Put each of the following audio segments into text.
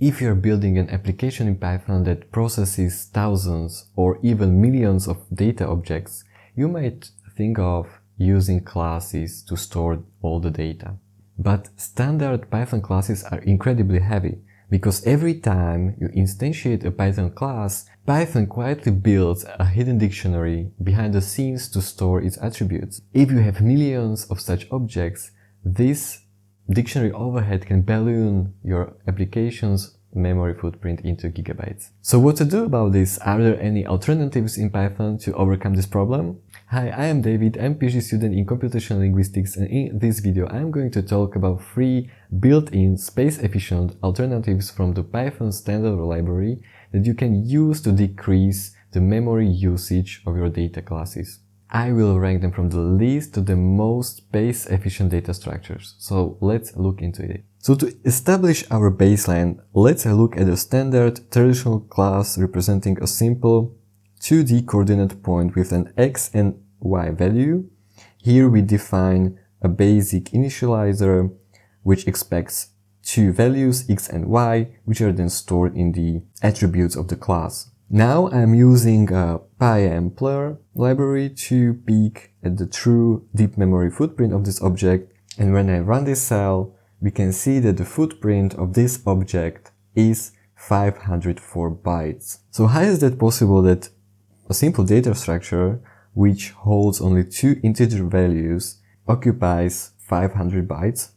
If you're building an application in Python that processes thousands or even millions of data objects, you might think of using classes to store all the data. But standard Python classes are incredibly heavy, because every time you instantiate a Python class, Python quietly builds a hidden dictionary behind the scenes to store its attributes. If you have millions of such objects, this dictionary overhead can balloon your application's memory footprint into gigabytes. So what to do about this? Are there any alternatives in Python to overcome this problem? Hi, I am David, I'm PhD student in computational linguistics, and in this video I'm going to talk about 3 built-in space-efficient alternatives from the Python standard library that you can use to decrease the memory usage of your data classes. I will rank them from the least to the most space-efficient data structures. So let's look into it. So to establish our baseline, let's look at a standard traditional class representing a simple 2D coordinate point with an x and y value. Here we define a basic initializer which expects 2 values x and y, which are then stored in the attributes of the class. Now I'm using a PyAmpler library to peek at the true deep memory footprint of this object, and when I run this cell, we can see that the footprint of this object is 504 bytes. So how is that possible that a simple data structure which holds only 2 integer values occupies 500 bytes?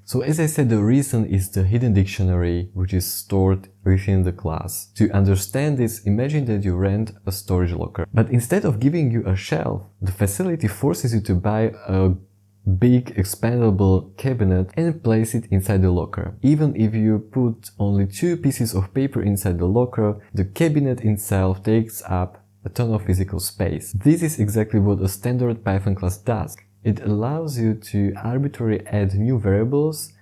So as I said, the reason is the hidden dictionary which is stored within the class. To understand this, imagine that you rent a storage locker, but instead of giving you a shelf, the facility forces you to buy a big expandable cabinet and place it inside the locker. Even if you put only 2 pieces of paper inside the locker, the cabinet itself takes up a ton of physical space. This is exactly what a standard Python class does. It allows you to arbitrarily add new variables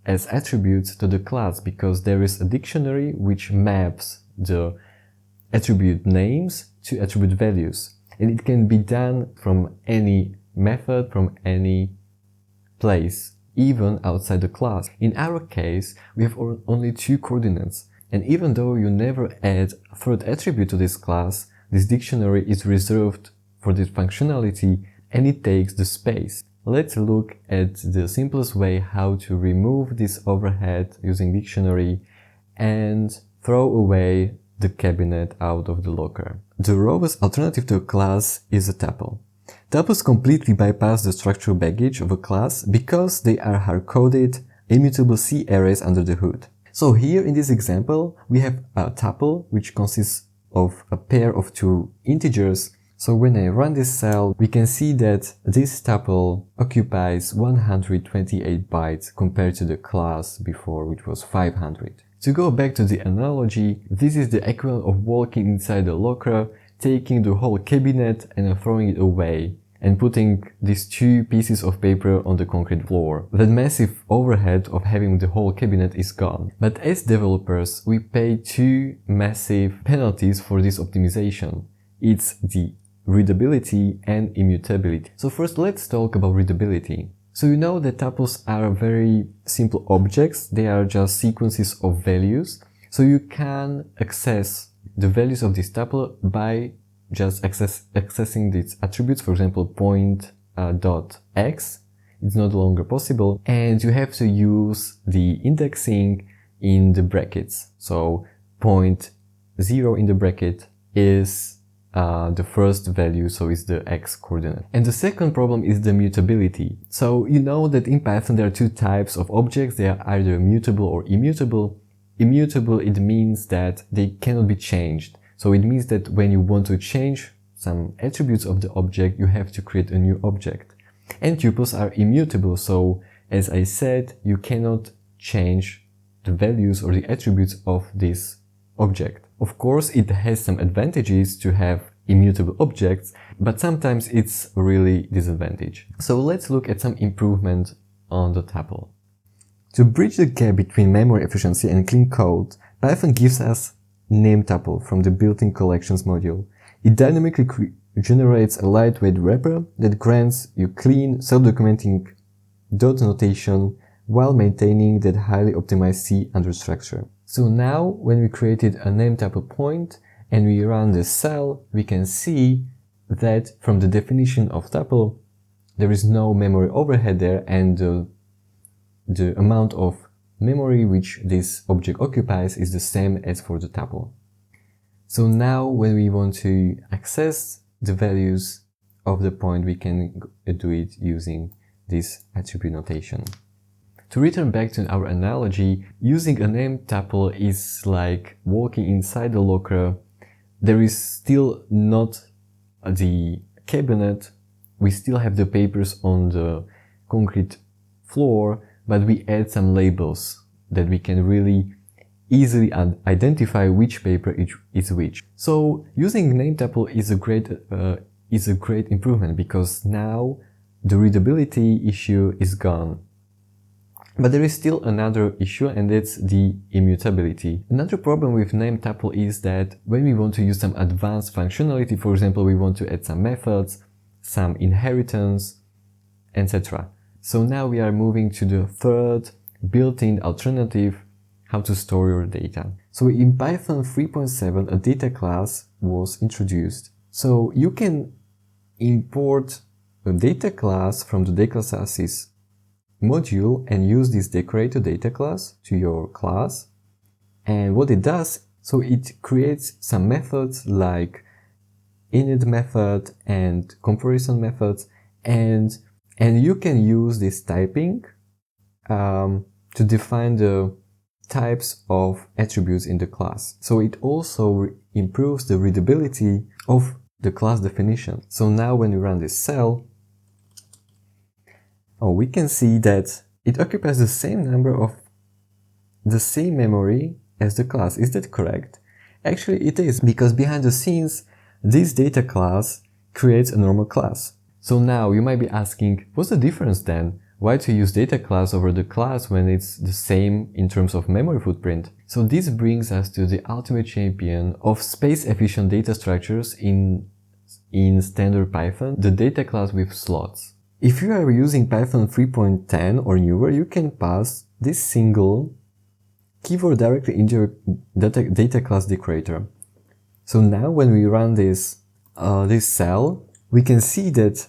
as attributes to the class, because there is a dictionary which maps the attribute names to attribute values. And it can be done from any method, from any place, even outside the class. In our case, we have only 2 coordinates. And even though you never add a third attribute to this class, this dictionary is reserved for this functionality and it takes the space. Let's look at the simplest way how to remove this overhead using dictionary and throw away the cabinet out of the locker. The rawest alternative to a class is a tuple. Tuples completely bypass the structural baggage of a class because they are hard-coded, immutable C arrays under the hood. So here in this example, we have a tuple which consists of a pair of 2 integers. So when I run this cell, we can see that this tuple occupies 128 bytes compared to the class before, which was 500. To go back to the analogy, this is the equivalent of walking inside a locker, taking the whole cabinet and throwing it away, and putting these 2 pieces of paper on the concrete floor. That massive overhead of having the whole cabinet is gone. But as developers, we pay 2 massive penalties for this optimization. It's the readability and immutability. So first let's talk about readability. So you know that tuples are very simple objects. They are just sequences of values. So you can access the values of this tuple by just accessing its attributes. For example, point dot x. It's no longer possible, and you have to use the indexing in the brackets. So 0 in the bracket is the first value, so it's the x coordinate. And the second problem is the mutability. So you know that in Python there are 2 types of objects. They are either mutable or immutable. Immutable, it means that they cannot be changed. So it means that when you want to change some attributes of the object, you have to create a new object. And tuples are immutable, so as I said, you cannot change the values or the attributes of this object. Of course, it has some advantages to have immutable objects, but sometimes it's really disadvantage. So let's look at some improvement on the tuple. To bridge the gap between memory efficiency and clean code, Python gives us nametuple from the built-in collections module. It dynamically generates a lightweight wrapper that grants you clean, self-documenting dot notation while maintaining that highly optimized C under structure. So now when we created a name tuple point and we run the cell, we can see that from the definition of tuple, there is no memory overhead there, and the amount of memory which this object occupies is the same as for the tuple. So now when we want to access the values of the point, we can do it using this attribute notation. To return back to our analogy, using a name tuple is like walking inside the locker. There is still not the cabinet, we still have the papers on the concrete floor, but we add some labels that we can really easily identify which paper is which. So using name tuple is a great improvement, because now the readability issue is gone. But there is still another issue, and that's the immutability. Another problem with name tuple is that when we want to use some advanced functionality, for example, we want to add some methods, some inheritance, etc. So now we are moving to the third built-in alternative, how to store your data. So in Python 3.7, a data class was introduced. So you can import a data class from the data classes module and use this decorator data class to your class. And what it does, so it creates some methods like init method and comparison methods, and you can use this typing to define the types of attributes in the class. So it also improves the readability of the class definition. So now when we run this cell, we can see that it occupies the same number of the same memory as the class. Is that correct? Actually it is, because behind the scenes this data class creates a normal class. So now you might be asking, what's the difference then? Why to use data class over the class when it's the same in terms of memory footprint? So this brings us to the ultimate champion of space-efficient data structures in standard Python, the data class with slots. If you are using Python 3.10 or newer, you can pass this single keyword directly into your data class decorator. So now when we run this cell, we can see that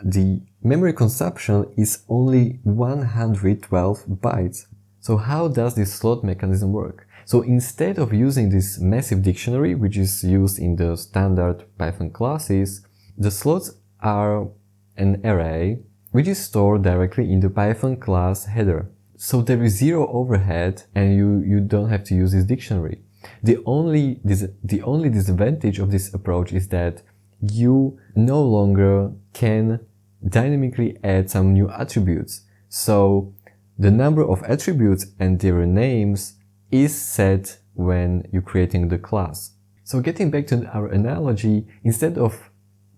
the memory consumption is only 112 bytes. So how does this slot mechanism work? So instead of using this massive dictionary, which is used in the standard Python classes, the slots are an array which is stored directly in the Python class header. So there is zero overhead and you don't have to use this dictionary. The only disadvantage of this approach is that you no longer can dynamically add some new attributes. So the number of attributes and their names is set when you're creating the class. So getting back to our analogy, instead of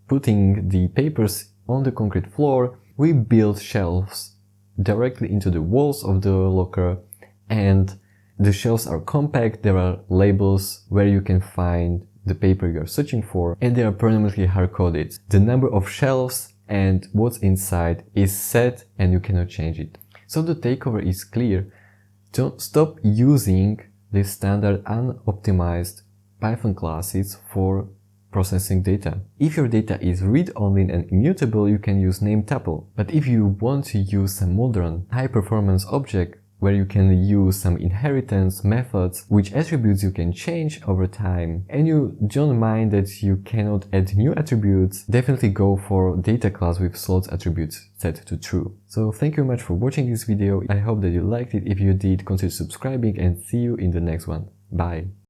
putting the papers on the concrete floor, we build shelves directly into the walls of the locker, and the shelves are compact. There are labels where you can find the paper you're searching for, and they are permanently hard-coded. The number of shelves and what's inside is set and you cannot change it. So the takeover is clear. Don't stop using the standard unoptimized Python classes for processing data. If your data is read-only and immutable, you can use name tuple. But if you want to use a modern high-performance object where you can use some inheritance methods, which attributes you can change over time, and you don't mind that you cannot add new attributes, definitely go for data class with slots attributes set to true. So thank you very much for watching this video. I hope that you liked it. If you did, consider subscribing, and see you in the next one. Bye.